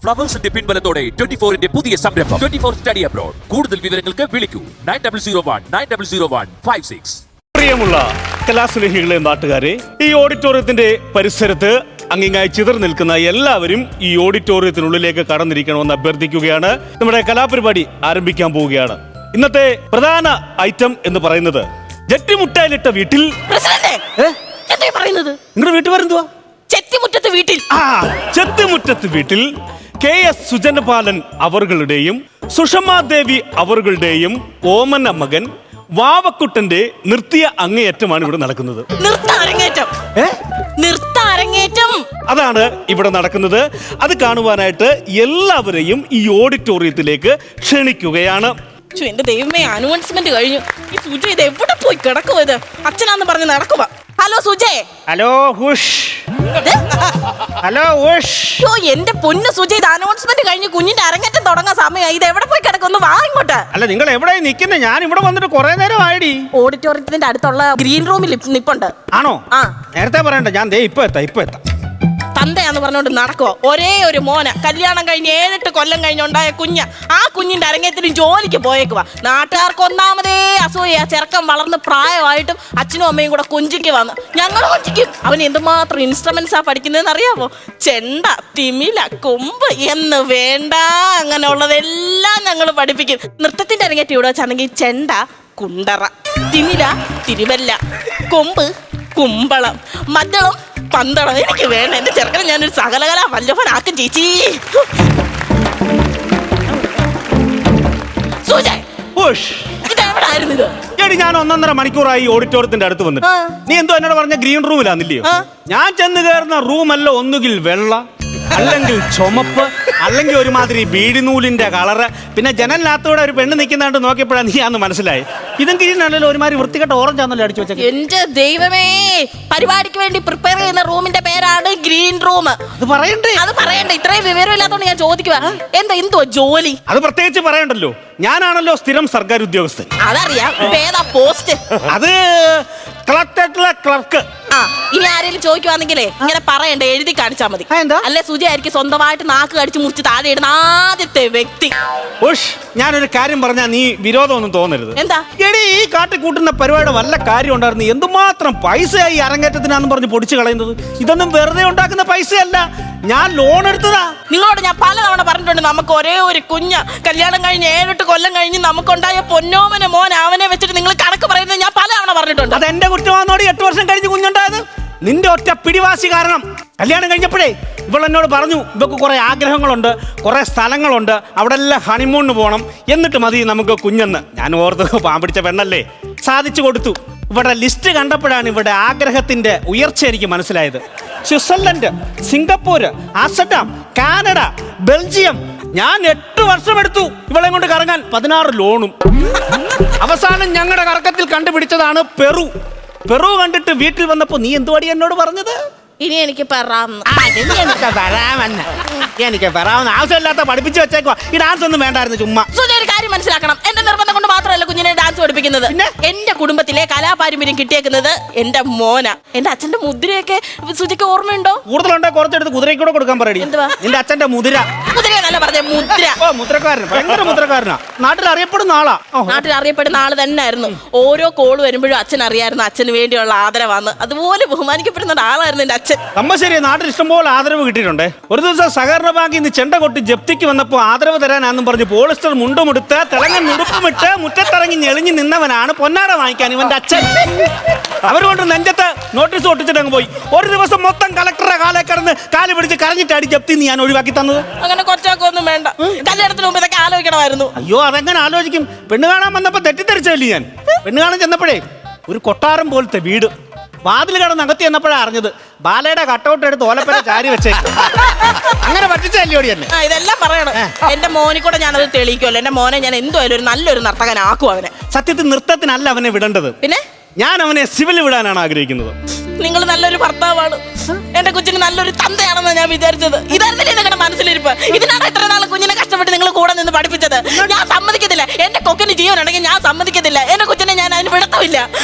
ഫ്ലവേഴ്സിന്റെ പിൻബലത്തോടെ 24-ന്റെ പുതിയ സംരംഭം 24 study abroad. കൂടുതൽ വിവരങ്ങൾക്ക് വിളിക്കൂ 9001900156. പ്രിയമുള്ള കലാസ്നേഹികളെ, നാട്ടുകാരെ, ഈ ഓഡിറ്റോറിയത്തിന്റെ പരിസരത്ത് അങ്ങിങ്ങായി ചിതർ നിൽക്കുന്ന എല്ലാവരും ഈ ഓഡിറ്റോറിയത്തിനുള്ളിലേക്ക് കടന്നിരിക്കണമെന്ന് അഭ്യർത്ഥിക്കുകയാണ്. നമ്മുടെ കലാപരിപാടി ആരംഭിക്കാൻ പോവുകയാണ്. ഇന്നത്തെ പ്രധാന ഐറ്റം എന്ന് പറയുന്നത് ജെട്ടിമുട്ടയിലിട്ട വീട്ടിൽ. നിങ്ങളുടെ വീട്ടിൽ വരുന്നതുവാ ചെത്തിമുറ്റത്ത് വീട്ടിൽ. ചെത്തിമുറ്റത്ത് വീട്ടിൽ KS സുജനപാലൻ അവர்களுടെയും സുഷമാദേവി അവர்களுടെയും ഓമന മകൻ വാവക്കുട്ടന്റെ നൃത്തിയ അങ്ങേയറ്റമാണ് ഇവിടെ നടക്കുന്നത്. നൃത്താരങ്ങേറ്റം അതാണ് ഇവിടെ നടക്കുന്നത്. അത് കാണുവാനായിട്ട് എല്ലാവരെയും ഈ ഓഡിറ്റോറിയത്തിലേക്ക് ക്ഷണിക്കുകയാണ്. എന്റെ ദൈവമേ, അനൗൺസ്മെന്റ് കഴിഞ്ഞു. ഈ സുജയ് ഇത് എവിടെ പോയി കിടക്കുവോ? ഇത് അച്ഛനാന്ന് പറഞ്ഞ് നടക്കുക. Hello Sujay. Hello hush. Hello hush. എന്റെ പൊന്നു സുജയ്, ഇത് അനൗൺസ്മെന്റ് കഴിഞ്ഞ് കുഞ്ഞിന്റെ അരങ്ങേറ്റം തുടങ്ങാൻ സമയമായി. ഇത് എവിടെ പോയി കിടക്കുന്നു? വാ ഇങ്ങോട്ട്. അല്ല, നിങ്ങൾ എവിടെ നിൽക്കുന്നത്? ഞാൻ ഇവിടെ വന്നിട്ട് കുറെ നേരം ആയിടി. ഓഡിറ്റോറിയത്തിന്റെ അടുത്തുള്ള ഗ്രീൻ റൂമിൽ നിപ്പുണ്ട്. ആണോ? നേരത്തെ പറയണ്ട, ഞാൻ ഇപ്പൊ എത്താം. തന്തയാന്ന് പറഞ്ഞോണ്ട് നടക്കുവോ? ഒരേ ഒരു മോന, കല്യാണം കഴിഞ്ഞ് 7-8 കൊല്ലം കഴിഞ്ഞുണ്ടായ കുഞ്ഞ. ആ കുഞ്ഞിന്റെ അരങ്ങേറ്റത്തിന് ജോലിക്ക് പോയേക്കുവാ. നാട്ടുകാർക്ക് ഒന്നാമതേ അസൂയ. ചെറുക്കം വളർന്ന് പ്രായമായിട്ടും അച്ഛനും അമ്മയും കൂടെ കൊഞ്ചിക്ക് വന്ന് ഞങ്ങൾ കൊഞ്ചിക്കും. അവൻ എന്തുമാത്രം ഇൻസ്ട്രുമെന്റ്സാ പഠിക്കുന്നതെന്ന് അറിയാമോ? ചെണ്ട, തിമില, കൊമ്പ് എന്ന് വേണ്ട, അങ്ങനെയുള്ളതെല്ലാം ഞങ്ങൾ പഠിപ്പിക്കും. നൃത്തത്തിന്റെ അരങ്ങേറ്റം ഇവിടെ വെച്ചാണെങ്കിൽ ചെണ്ട, കുണ്ടറ, തിമില, തിരുവല്ല, കൊമ്പ്, കുമ്പളം, മദ്ദളം, പന്തളം. എനിക്ക് വേണം എന്റെ ചെറുക്കനെ ഞാനൊരു സകലകലാ വല്ലഭനാക്കും ചേച്ചി. സുജയ്, ഇതെവിടായിരുന്നു ഇത്? ഞാൻ 1.5 മണിക്കൂറായി ഓഡിറ്റോറിയത്തിന്റെ അടുത്ത് വന്നിട്ട്. നീ എന്തോ എന്നോട് പറഞ്ഞ ഗ്രീൻ റൂമിലാന്നില്ലയോ? ഞാൻ ചെന്ന് കയറുന്ന റൂമല്ല ഒന്നുകിൽ വെള്ള, അല്ലെങ്കിൽ ചുമപ്പ്, അല്ലെങ്കിൽ ഒരുമാതിരി ബീഡിനൂലിന്റെ കളറ്. പിന്നെ ജനലിനകത്തൂടെ ഒരു പെണ്ണ് നിൽക്കുന്നുണ്ട്. നോക്കിയപ്പോഴാണ് നീ അന്ന് മനസ്സിലായി ഇതും ഗ്രീനല്ലോ, ഒരുമാതിരി വൃത്തികെട്ട ഓറഞ്ച് ആണല്ലോ അടിച്ചു വെച്ചത്. എന്റെ ദൈവമേ, പരിപാടിക്ക് വേണ്ടി പ്രിപ്പയർ ചെയ്യുന്ന റൂമിന്റെ പേരാണ് ഗ്രീൻ റൂം. അത് പറയണ്ടേ? ഇത്രയും വിവരമില്ലാത്തോണ്ട് ഞാൻ ചോദിക്കുക, എന്തോ ജോലി? അത് പ്രത്യേകിച്ച് പറയണ്ടല്ലോ, ഞാനാണല്ലോ സ്ഥിരം സർക്കാർ ഉദ്യോഗസ്ഥൻ. അതറിയാം. ഏതാ പോസ്റ്റ്? അത് കളക്ടറേറ്റിലെ ക്ലർക്ക്. ഇനി ആരെങ്കിലും ചോദിക്കുവാണെങ്കിലേ ഇങ്ങനെ പറയണ്ട, എഴുതി കാണിച്ചാൽ മതി. അല്ലെ സുജയ് ആയിരിക്കും സ്വന്തമായിട്ട് നാക്ക് കടിച്ച് മുറിച്ച് താഴെ ഇടുന്ന ആദ്യത്തെ വ്യക്തി. ഞാനൊരു കാര്യം പറഞ്ഞാൽ നീ വിരോധമൊന്നും തോന്നരുത്. എന്താ? എടി, ഈ കാട്ടിക്കൂട്ടുന്ന പരിപാടി വല്ല കാര്യം ഉണ്ടായിരുന്നു. എന്തുമാത്രം പൈസയായി അരങ്ങേറ്റത്തിനാന്ന് പറഞ്ഞ് പൊടിച്ചു കളയുന്നത്. ഇതൊന്നും വെറുതെ ഉണ്ടാക്കുന്ന പൈസയല്ല, ഞാൻ ലോൺ എടുത്തതാ. നിങ്ങളോട് ഞാൻ പലതവണ പറഞ്ഞിട്ടുണ്ട്, നമുക്ക് ഒരേ ഒരു കുഞ്ഞ്, കല്യാണം കഴിഞ്ഞ് 7-8 കൊല്ലം കഴിഞ്ഞ് നമുക്കുണ്ടായ പൊന്നോമന മോൻ, അവനെ വെച്ചിട്ട് നിങ്ങൾ കണക്ക് പറയുന്നത് ഞാൻ പലതവണ പറഞ്ഞിട്ടുണ്ട്. അത് എന്റെ കുറ്റമാണോടി 8 വർഷം കഴിഞ്ഞ് കുഞ്ഞുണ്ടായത്? നിന്റെ ഒറ്റ പിടിവാശി കാരണം. കല്യാണം കഴിഞ്ഞപ്പോഴേ ഇവളെന്നോട് പറഞ്ഞു, ഇവക്ക് കുറെ ആഗ്രഹങ്ങളുണ്ട്, കുറെ സ്ഥലങ്ങളുണ്ട്, അവിടെ എല്ലാം ഹണിമൂണിന് പോകണം, എന്നിട്ട് മതി നമുക്ക് കുഞ്ഞെന്ന്. ഞാൻ ഓർത്ത് പാമ്പിടിച്ച പെണ്ണല്ലേ, സാധിച്ചു കൊടുത്തു. ഇവിടെ ലിസ്റ്റ് കണ്ടപ്പോഴാണ് ഇവിടെ ആഗ്രഹത്തിന്റെ ഉയർച്ച എനിക്ക് മനസ്സിലായത്. Switzerland, Singapore, Amsterdam, Canada, Belgium. ഞാൻ 8 വർഷം എടുത്തു ഇവളെ കൊണ്ട് കറങ്ങാൻ, 16 ലോണും. അവസാനം ഞങ്ങളുടെ കറക്കത്തിൽ കണ്ടുപിടിച്ചതാണ് പെറു. പെറു കണ്ടിട്ട് വീട്ടിൽ വന്നപ്പോ നീ എന്തുവാടി എന്നോട് പറഞ്ഞത്? ഇനി എനിക്ക് എനിക്ക് പറയാവുന്ന ആവശ്യമില്ലാത്ത പഠിപ്പിച്ചു വെച്ചേക്കോ. ഈ ഡാൻസ് ഒന്നും വേണ്ടായിരുന്നു, ചുമ്മാ. ഒരു കാര്യം മനസ്സിലാക്കണം, എന്റെ നിർബന്ധം കൊണ്ട് മാത്രമല്ല കുഞ്ഞിനെ ഡാൻസ് പഠിപ്പിക്കുന്നത്. എന്റെ കുടുംബത്തിലെ കലാപാരമ്പര്യം കിട്ടിയേക്കുന്നത് എന്റെ മോന. എന്റെ അച്ഛന്റെ മുദ്രയൊക്കെ സുജിക്ക് ഓർമ്മയുണ്ടോ? കൂടുതലുണ്ടോ? കുറച്ചെടുത്ത് കുതിരയ്ക്ക് കൂടെ കൊടുക്കാൻ പറയടി. നിന്റെ അച്ഛന്റെ മുദ്ര. കുതിരയെന്നല്ല പറഞ്ഞ, മുദ്ര. മുദ്രക്കാരൻ, ഭയങ്കര മുദ്രക്കാരനാ. നാട്ടിൽ അറിയപ്പെടുന്ന ആളാ. നാട്ടിൽ അറിയപ്പെടുന്ന ആള് തന്നെ ആയിരുന്നു. ഓരോ കോള് വരുമ്പോഴും അച്ഛൻ അറിയായിരുന്നു അച്ഛന് വേണ്ടിയുള്ള ആദരവാന്ന്. അതുപോലെ ബഹുമാനിക്കപ്പെടുന്ന ആളായിരുന്നു എന്റെ അച്ഛൻ. ശരി, നാട്ടിൽ ഇഷ്ടംപോലെ ആദരവ് കിട്ടിയിട്ടുണ്ട്. ഒരു ദിവസം സഹകരണ ബാങ്കിൽ നിന്ന് ചെണ്ട കൊട്ടി ജപ്തിക്ക് വന്നപ്പോൾ ആദരവ് തരാനാന്നും പറഞ്ഞ് പോളിസ്റ്റർ മുണ്ടുമെടുത്ത് തിളങ്ങൻ ഉടുപ്പുമിട്ട് മുറ്റത്തിറങ്ങി ഞെളിഞ്ഞ് നിന്നവനാണ് പൊന്നാട വാങ്ങിക്കാൻ ഇവന്റെ അച്ഛൻ. അവരുകൊണ്ട് നെഞ്ചത്ത് നോട്ടീസ് ഒട്ടിച്ചിട്ട് അങ്ങ് പോയി. ഒരു ദിവസം മൊത്തം കളക്ടറെ കാലേ കിടന്ന് കാല് പിടിച്ച് കരഞ്ഞിട്ടാടി ജപ്തി ഞാൻ ഒഴിവാക്കി തന്നത്. അങ്ങനെ കൊച്ചാക്കൊന്നും വേണ്ട, കല്യാണത്തിന് മുമ്പ് ഇതൊക്കെ ആലോചിക്കണമായിരുന്നു. അയ്യോ, അതെങ്ങനെ ആലോചിക്കും? പെണ്ണ് കാണാൻ വന്നപ്പോ തെറ്റിദ്ധരിച്ചല്ലേ ഞാൻ. പെണ്ണ് കാണാൻ ചെന്നപ്പോഴേ ഒരു കൊട്ടാരം പോലത്തെ വീട്. വാതിൽ കടന്ന് അകത്തി എന്നപ്പോഴാണ് അറിഞ്ഞത് ബാലയുടെ കട്ടൗട്ട് എടുത്ത് ഓലപ്പന ചാരി വെച്ചേ. അങ്ങനെ പറ്റിച്ചല്ലോടി എന്നെ. ഇതെല്ലാം പറയണം. എന്റെ മോനെ കൂടെ ഞാനത് തെളിയിക്കുമല്ലോ. എന്റെ മോനെ ഞാൻ എന്തായാലും ഒരു നല്ലൊരു നർത്തകനാക്കും അവനെ. സത്യത്തിൽ നൃത്തത്തിനല്ല അവനെ വിടേണ്ടത്. പിന്നെ ഞാൻ അവനെ സിവിൽ വിടാനാണ് ആഗ്രഹിക്കുന്നത്. നിങ്ങൾ നല്ലൊരു ഭർത്താവാണ്, എന്റെ കുഞ്ഞിന് നല്ലൊരു തന്തയാണെന്ന് ഞാൻ വിചാരിച്ചത്. ഇതായിരുന്നില്ലേ നിങ്ങളുടെ മനസ്സിലിരിപ്പ്? ഇതിനാണ് ഇത്ര നാൾ കുഞ്ഞിനെ കഷ്ടപ്പെട്ട് നിങ്ങൾ കൂടെ നിന്ന് പഠിപ്പിച്ചത്. ഞാൻ സമ്മതിക്കത്തില്ല. എന്റെ കൊക്കിന് ജീവനുണ്ടെങ്കിൽ ഞാൻ സമ്മതിക്കത്തില്ല. എന്റെ കുഞ്ഞിനെ ഞാൻ അതിന് വിടത്തില്ല.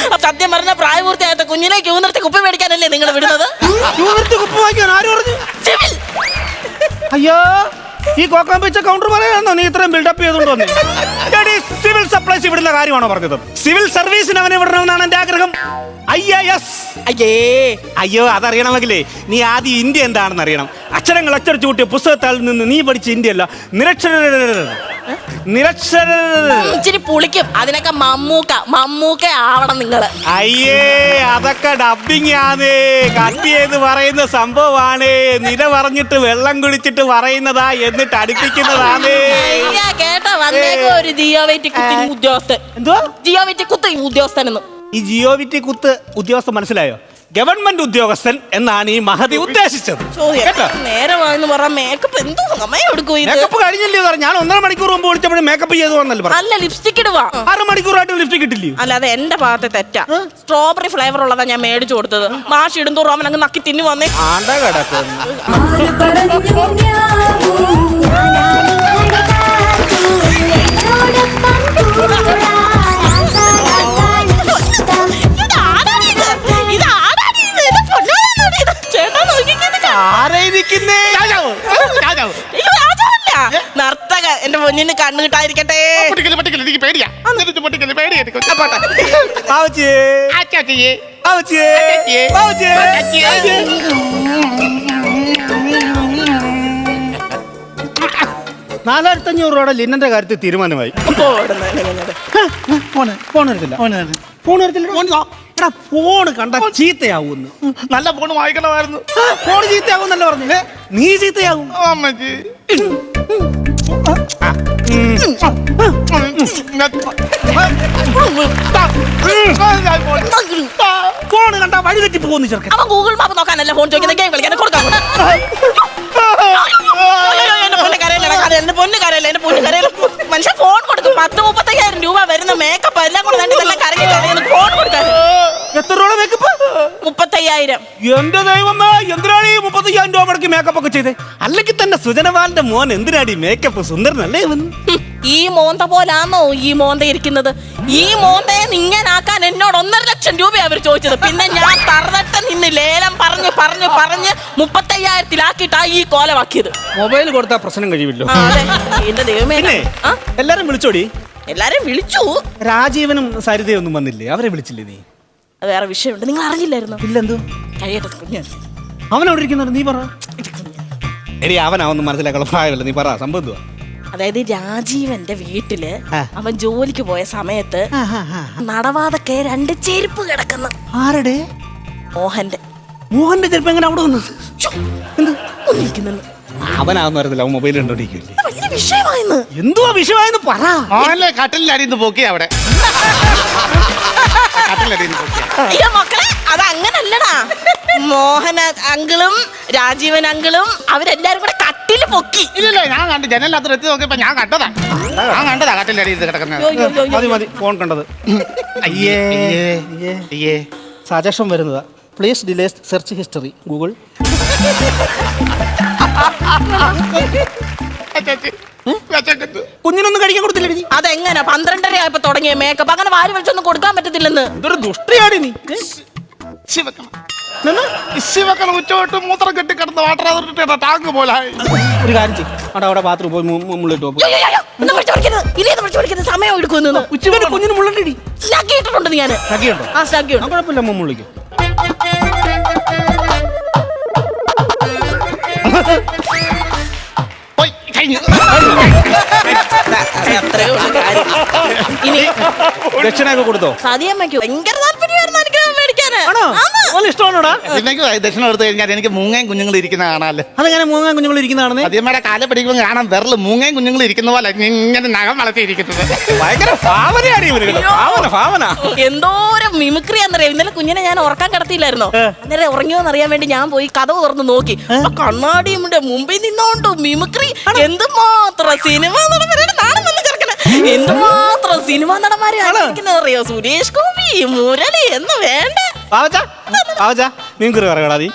സത്യം പറഞ്ഞ പ്രായപൂർത്തിയായിട്ട് കുഞ്ഞിനെ ക്യൂ നിർത്തി കുപ്പി മേടിക്കാനല്ലേ നിങ്ങൾ വിടുന്നത്? അയ്യോ, ഈ കോക്കാമ്പച്ച കൗണ്ടർ പറയാനോ നീ ഇത്രയും ബിൽഡപ്പ് ചെയ്തുകൊണ്ട് വന്നേ? സിവിൽ സപ്ലൈസ് വിടുന്ന കാര്യമാണോ പറഞ്ഞത്? സിവിൽ സർവീസിന് അവനെ വിടണമെന്നാണ് എന്റെ ആഗ്രഹം. IAS. അയ്യോ, അതറിയണമെങ്കിലേ നീ ആദ്യം ഇന്ത്യ എന്താണെന്ന് അറിയണം. അക്ഷരങ്ങൾ അച്ചടിച്ചു കൂട്ടിയ പുസ്തകത്താൽ നിന്ന് നീ പഠിച്ച ഇന്ത്യ അല്ല, ഇച്ചിരി പുളിക്കും. അതിനൊക്കെ മമ്മൂക്ക ആവണം നിങ്ങള്. അയ്യേ, അതൊക്കെ ഡബിങ് ആണേ, കട്ട് ചെയ്ത് പറയുന്ന സംഭവമാണ്. നില പറഞ്ഞിട്ട് വെള്ളം കുടിച്ചിട്ട് പറയുന്നതാ, എന്നിട്ട് അടുപ്പിക്കുന്നതാണ്. കേട്ടോ, വന്നേക്കോ ഒരു ജിയോവൈറ്റി കുത്തി ഉദ്യോഗസ്ഥൻ. എന്തോ ജിയോവൈറ്റി കുത്തി ഉദ്യോഗസ്ഥനെന്ന്? ഈ ജിയോവിറ്റി കുത്ത് ഉദ്യോഗസ്ഥൻ മനസ്സിലായോ? ഗവൺമെന്റ് ഉദ്യോഗസ്ഥൻ എന്നാണ് ഈ മഹതി ഉദ്ദേശിച്ചത്. നേരമാണെന്ന് പറഞ്ഞ മേക്കപ്പ് എന്തോ സമയം എടുക്കും. മേക്കപ്പ് കഴിഞ്ഞില്ലേ? ഞാൻ 1.5 മണിക്കൂർ മുമ്പ് വിളിച്ചപ്പോഴും മേക്കപ്പ് ചെയ്തു വന്നല്ലോ. അല്ല, ലിപ്സ്റ്റിക് ഇടുവാ. 6 മണിക്കൂറായിട്ട് ലിപ്സ്റ്റിക് ഇട്ടില്ലേ? അല്ല, അത് എന്റെ ഭാഗത്തെ തെറ്റാ. സ്ട്രോബെറി ഫ്ലേവർ ഉള്ളതാ ഞാൻ മേടിച്ചു കൊടുത്തത്. മാഷ് ഇടുന്തോറും അവൻ അങ്ങ് നക്കി തിന്നു വന്നേ. ആണ്ട കിടക്കുന്നു. നർത്തക എന്റെ മുന്നിന് കണ്ണു കിട്ടാതിരിക്കട്ടെ. എനിക്ക് പേടിയാ. $4500 ലിന്നന്റെ കാര്യത്തിൽ തീരുമാനമായി. ഫോണ് കണ്ട ചീത്തയാവുന്നു. നല്ല ഫോൺ വാങ്ങിക്കണമായിരുന്നു. ഫോൺ ചീത്തയാവുന്നല്ല പറഞ്ഞേ, നീ ചീത്തയാവും. ഫോണ് കണ്ട വഴി തെറ്റി പോകുന്നു ചെറുക്കൻ. അവൻ ഗൂഗിൾ മാപ്പ് നോക്കാനല്ല ഫോൺ ചോദിക്കുന്നത്, ഗെയിം കളിക്കാൻ കൊടുക്കാൻ. മനുഷ്യൻ ഫോൺ കൊടുക്കും. 10-35,000 രൂപ വരുന്ന മേക്കപ്പ് എല്ലാം കൂടെ ഇതെല്ലാം കറങ്ങി ഫോൺ കൊടുക്കാൻ. എത്ര രൂപ മേക്കപ്പ്? 35,000. എന്റെ ദൈവമേ, എന്തിനാണ് ഈ 35,000 രൂപ മുടക്കി മേക്കപ്പ് ഒക്കെ ചെയ്തേ? അല്ലെങ്കിൽ തന്നെ സുജനവാലിന്റെ മോൻ എന്തിനാണ് ഈ മേക്കപ്പ്? സുന്ദരനല്ലേ ഇവൻ? ഈ മോന്ത പോലാണോ ഈ മോന്ത ഇരിക്കുന്നത്? ഈ മോന്തയെ ഇങ്ങനാക്കാൻ എന്നോട് 1.5 ലക്ഷം രൂപ അവർ ചോദിച്ചത്. പിന്നെ ഞാൻ തറന്നിട്ട് നിന്ന് ലേലം പറഞ്ഞ് 35,000-ലാക്കിയിട്ടാ ഈ കോലമാക്കിയത്. മൊബൈൽ കൊടുത്താൽ പ്രശ്നം കഴിയുമല്ലോ. എന്റെ ദൈവമേ, എല്ലാരും വിളിച്ചോടി? എല്ലാരും വിളിച്ചു. രാജീവനും സരിതയും ഒന്നും വന്നില്ലേ? അവരെ വിളിച്ചില്ലേ നീ? അത് വേറെ വിഷയമുണ്ട്. നിങ്ങൾ അറിഞ്ഞില്ലായിരുന്നു? ഇല്ലെന്തോ. കഴിയട്ടെ കുഞ്ഞാണ്. അവനവിടെ ഇരിക്കുന്നുണ്ട്, നീ പറ. എടി, അവനൊന്നും മനസ്സിലാക്കാനുള്ള പ്രായമല്ല, നീ പറ. സംഭവം അതായത് രാജീവന്റെ വീട്ടില് അവൻ ജോലിക്ക് പോയ സമയത്ത് നടവാതൊക്കെ 2 ചെരുപ്പ് കിടക്കുന്നു. ആരുടെ? മോഹന്റെ. മോഹന്റെ ചെരുപ്പ് എങ്ങനെ അവിടെ വന്നത്? അവനാന്ന് അറിയത്തില്ല, അവൻ മൊബൈൽ കണ്ടോണ്ടിരിക്കില്ലേ. വലിയ വിഷയമായിരുന്നു. എന്തുവാ വിഷയമായെന്ന് പറ. കട്ടിലടിന്ന് പൊക്കി അവിടെ. അയ്യോ മക്കളെ, അത് അങ്ങനല്ലടാ. മോഹൻ അങ്കിളും രാജീവൻ അങ്കിളും അവരെല്ലാരും കൂടെ കട്ടില് പൊക്കി. ഇല്ലല്ലോ, ഞാൻ കണ്ടു. ജനലിനകത്ത് എത്തി നോക്കിയപ്പോ ഞാൻ കണ്ടതാ കട്ടിലടിയിൽ കിടക്കുന്നത്. മതി മതി, ഫോൺ കണ്ടത്. അയ്യേ, സജഷൻ വരുന്നതാ. Please delete search history Google. കുഞ്ഞിനൊന്നും കഴിക്കാൻ കൊടുത്തില്ല. അതെങ്ങനെ 12:30 ആയപ്പോ തുടങ്ങിയ മേക്കപ്പ്? അങ്ങനെ വാരി വലിച്ചൊന്നും കൊടുക്കാൻ പറ്റത്തില്ലെന്ന്. ഇതൊരു ദുഷ്ടയാടി നീ. ഉച്ചോട്ട് മൂത്രം കെട്ടി കിടന്ന് വാട്ടർ അതോറിറ്റിയുടെ ടാങ്ക് പോലെ. ഒരു കാര്യം ചെയ്യും, അവിടെ ബാത്റൂം പോയി മുള്ളിട്ട് സമയം എടുക്കുന്നു. ഉച്ചവരെ കുഞ്ഞിന് മുള്ളണ്ടി സ്നാക്കിയിട്ടുണ്ട് ഞാൻ. കുഴപ്പമില്ല, മുള്ളിക്കും. ദക്ഷിണയൊക്കെ കൊടുത്തോ? സതിയമ്മയ്ക്ക് ഭയങ്കര താല്പര്യമായിരുന്നു അനുഗ്രഹം മേടിക്കാന്. ഇഷ്ടമാണോടാ? ദക്ഷിണ എടുത്തു കഴിഞ്ഞാൽ എനിക്ക് മൂങ്ങയും കുഞ്ഞുങ്ങൾ ഇരിക്കുന്ന കാണാല്ലേ. അതെങ്ങനെ മൂങ്ങയും കുഞ്ഞുങ്ങൾ ഇരിക്കുന്നതാണെന്ന്? സതിയമ്മയുടെ കാല പിടിക്കുമ്പോൾ കാണാൻ വിരല് മൂങ്ങയും കുഞ്ഞുങ്ങൾ ഇരിക്കുന്ന പോലെ ഇങ്ങനെ നഖം വളർത്തിയിരിക്കുന്നത്. ഭയങ്കര ഭാവനയാണ് ഇവര്. ഭാവന എന്തോരം മിമിക്രി എന്നറിയാം. ഇന്നലെ കുഞ്ഞിനെ ഞാൻ ഉറക്കാൻ കിടത്തിയില്ലായിരുന്നോ? അന്നേരം ഉറങ്ങിയോന്ന് അറിയാൻ വേണ്ടി ഞാൻ പോയി കഥവ് തുറന്ന് നോക്കി. കണ്ണാടിയുടെ മുമ്പിൽ നിന്നോണ്ട് മിമിക്രി. എന്തുമാത്രം സിനിമ നടന്മാരാണ് നാളെ വന്ന് ചേർക്കണേ. എന്തുമാത്രം സിനിമ നടന്മാരെയോ? സുരേഷ് ഗോപി, മുരളി എന്ന് വേണ്ട. മിമിക്രി പറയടാ നീ.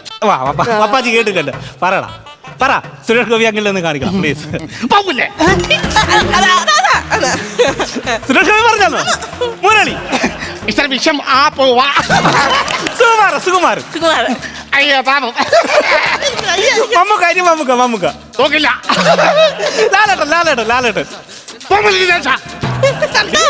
പപ്പാജി കേട്ടില്ലല്ലോ, പറയടാ. പറ. സുരേഷ് ഗോപി അങ്ങനെ ഒന്ന് കാണിക്കണം പ്ലീസ്. സുരേഷ് ഗോപി പറഞ്ഞല്ലോ. മുരളി, വിഷം ആ പോവാ. സുകുമാരൻ. അയ്യോ പാപം. മമ്മൂക്ക. നോക്കില്ല. ലാലേട്ടൻ പോകാൻ ദിനേശാ. കണ്ടോ?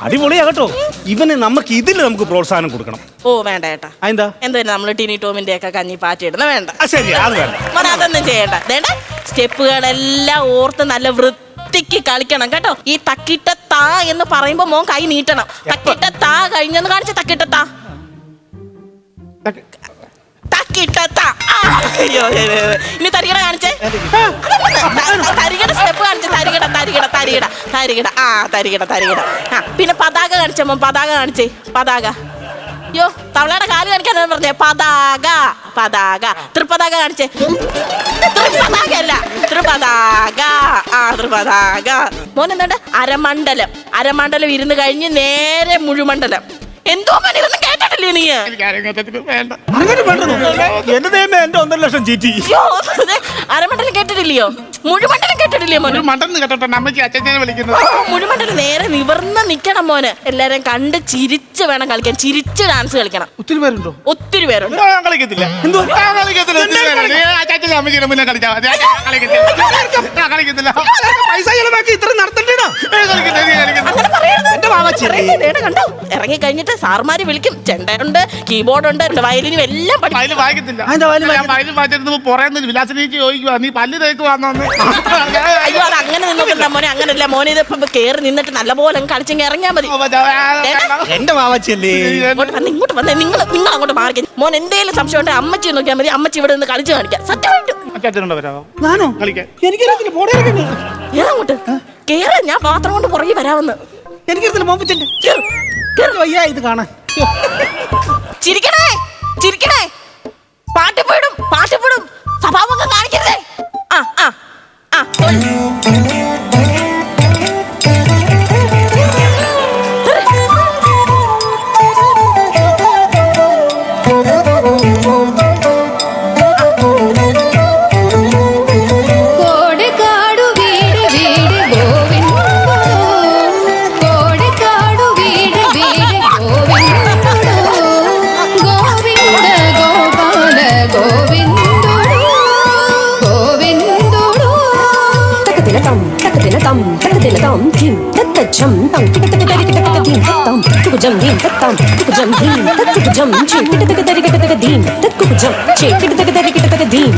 അടിപൊളിയാ കേട്ടോ. ഇവന് നമുക്ക് നമുക്ക് പ്രോത്സാഹനം കൊടുക്കണം. ഓ വേണ്ട ഏട്ടാ. എന്താ എന്തായാലും നമ്മള് ടിനി ടോമിന്റെ ഒക്കെ കഞ്ഞി പാറ്റിയിടുന്ന വേണ്ട. ശരി, അത് വേണ്ട. മോനെ അതൊന്നും ചെയ്യണ്ട. വേണ്ട, സ്റ്റെപ്പുകളെല്ലാം ഓർത്ത് നല്ല വൃത്തിക്ക് കളിക്കണം കേട്ടോ. ഈ തക്കിട്ട താ എന്ന് പറയുമ്പോ മോൻ കൈ നീട്ടണം. തക്കിട്ട താ കഴിഞ്ഞെന്ന് കാണിച്ച തക്കിട്ട താ. തക്കിട്ട താ. അയ്യോ, ഇനി തരികട കാണിച്ചേ. തരികട സ്റ്റെപ്പ് കാണിച്ചേ. തരികട തരികട തരികട തരികട ആ തരികട തരികട. ആ പിന്നെ പതാക കാണിച്ചേ മോൻ. പതാക കാണിച്ചേ. പതാക. യോ തവളയുടെ കാല് കാണിക്കാന്ന് പറഞ്ഞേ. പതാക പതാക. തൃപ്പതാക കാണിച്ചേ. തൃപ്പതാക അല്ല, തൃപതാക. ആ തൃപതാക. മോൻ എന്താണ്ട് അരമണ്ഡലം. അരമണ്ഡലം ഇരുന്ന് കഴിഞ്ഞ് നേരെ മുഴുമണ്ഡലം. എന്തോ മോനെ ഇതൊന്നും കേട്ടിട്ടില്ലേ നീ? എനിക്ക് അരങ്ങേറ്റത്തിന് വേണ്ട. അങ്ങനെ വേണ്ടത് എന്റെ ദൈവമേ, എന്റെ 1.5 ലക്ഷം ചീറ്റി. യ്യോ, അരമണ്ഡലം കേട്ടിട്ടില്ലയോ? മുഴുമണ്ഡലം കേട്ടിട്ടില്ലയോ മോനെ? ഒരു മണ്ടന്ന് കേട്ടോ അമ്മയ്ക്ക് അച്ഛനെ വിളിക്കുന്നത്. മുഴുമണ്ഡലം നേരെ നിവർന്ന് നിക്കണം മോന്. എല്ലാരും കണ്ട് ചിരിച്ച് വേണം കളിക്കാൻ. ചിരിച്ച് ഡാൻസ് കളിക്കണം. ഒത്തിരി പേരുണ്ടോ? ഒത്തിരി പേരുണ്ട്. ഞാൻ കളിക്കത്തില്ല. ഞാൻ കളിക്കത്തില്ല. അച്ഛനെ അമ്മച്ചിയുടെ മുന്നേ കളിച്ചാൽ മതി. ഞാൻ കളിക്കത്തില്ല. പൈസ ചെലവാക്കി ഇത്ര നടത്തണ്ടേടാ. അങ്ങനെ പറയരുത്. എന്റെ വാവച്ചി. കണ്ടോ, ഇറങ്ങി കഴിഞ്ഞിട്ട് സാറുമാര് വിളിക്കും. ചെണ്ടയുണ്ട്, കീബോർഡ് ഉണ്ട്, വയലിനും എല്ലാം പഠിക്കും. വയലിൻ വായിക്കത്തില്ല. അതെന്താ വയലിൻ ഞാൻ വയലിൻ വായിച്ചിരുന്നപ്പോ പുറയുന്ന വിലാസിനേക്ക് ചോദിക്കുവാ, നീ പല്ല് തേക്ക് വന്നോന്ന്. അയ്യോ, അത് അങ്ങനെ നിന്നോക്കില്ല മോനെ. അങ്ങനല്ല മോനെ. ഇത് ഇപ്പൊ കേറി നിന്നിട്ട് നല്ലപോലെ കളിച്ചെങ്കിൽ ഇറങ്ങിയാ മതി. എന്റെ വാവച്ചല്ലേ. ഇങ്ങോട്ട് വന്നേ. നിങ്ങൾ അങ്ങോട്ട് മാറി. മോൻ എന്തേലും സംശയം ഉണ്ടെങ്കിൽ അമ്മച്ചി നോക്കിയാൽ മതി. അമ്മച്ചി ഇവിടെ നിന്ന് കളിച്ച് കാണിക്കാം. സത്യമായിട്ടും. അച്ഛനുണ്ടോ വരാമോ ഞാനോ കളിക്കാൻ? എനിക്കറിയത്തില്ല. പോടേ ഏതങ്ങോട്ട് കേറ്. ഞാൻ പാത്രം കൊണ്ട് പുറകെ വരാമെന്ന്. എനിക്കറിയത്തില്ല. മോപ്പിച്ചല്ലേ വയ്യ ഇത് കാണാൻ. ചിരിക്കണേ ചിരിക്കണേ. പാട്ടുപെടും പാട്ടുപെടും. സ്വഭാവമൊക്കെ കാണിക്കരുതേ. ആ ആ ആ Chum tam tik tik tik tik tik dim tam tuk jam dim tam tuk jam dim tuk jam chi tik tik tik tik dim tuk jam chi tik tik tik tik dim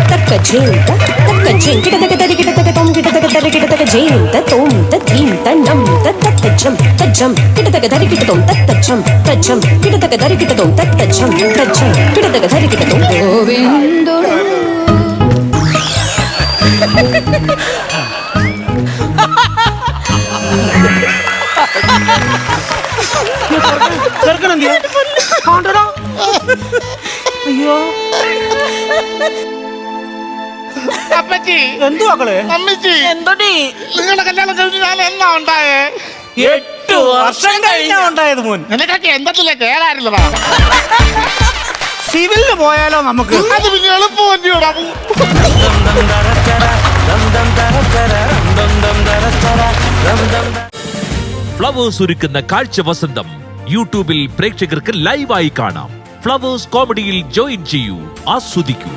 tak jin tak jin tik tik tik tik tom tik tik tik tik jin tak tom tak dim tak nam tak jam tik tik tik tik tom tak jam tik tik tik tom tak jam tik tik tik tom govindo അയ്യോ അപ്പച്ചി എന്തു മക്കളെ? അമ്മച്ചി എന്തോടി? നിങ്ങളുടെ കല്യാണം കഴിഞ്ഞ് ഞാൻ എന്നാ ഉണ്ടായേ? 8 വർഷം കഴിഞ്ഞാ ഉണ്ടായത് മോൻ. നിനക്കൊക്കെ എന്തൊക്കെ കേടായിരുന്നതാ. സിവിലിന് പോയാലോ നമുക്ക്? അത് പിന്നെ എളുപ്പമല്ലിയോടാ. ഫ്ലവേഴ്സ് ഒരുക്കുന്ന കാഴ്ച വസന്തം യൂട്യൂബിൽ പ്രേക്ഷകർക്ക് ലൈവായി കാണാം. ഫ്ലവേഴ്സ് കോമഡിയിൽ ജോയിൻ ചെയ്യൂ, ആസ്വദിക്കൂ.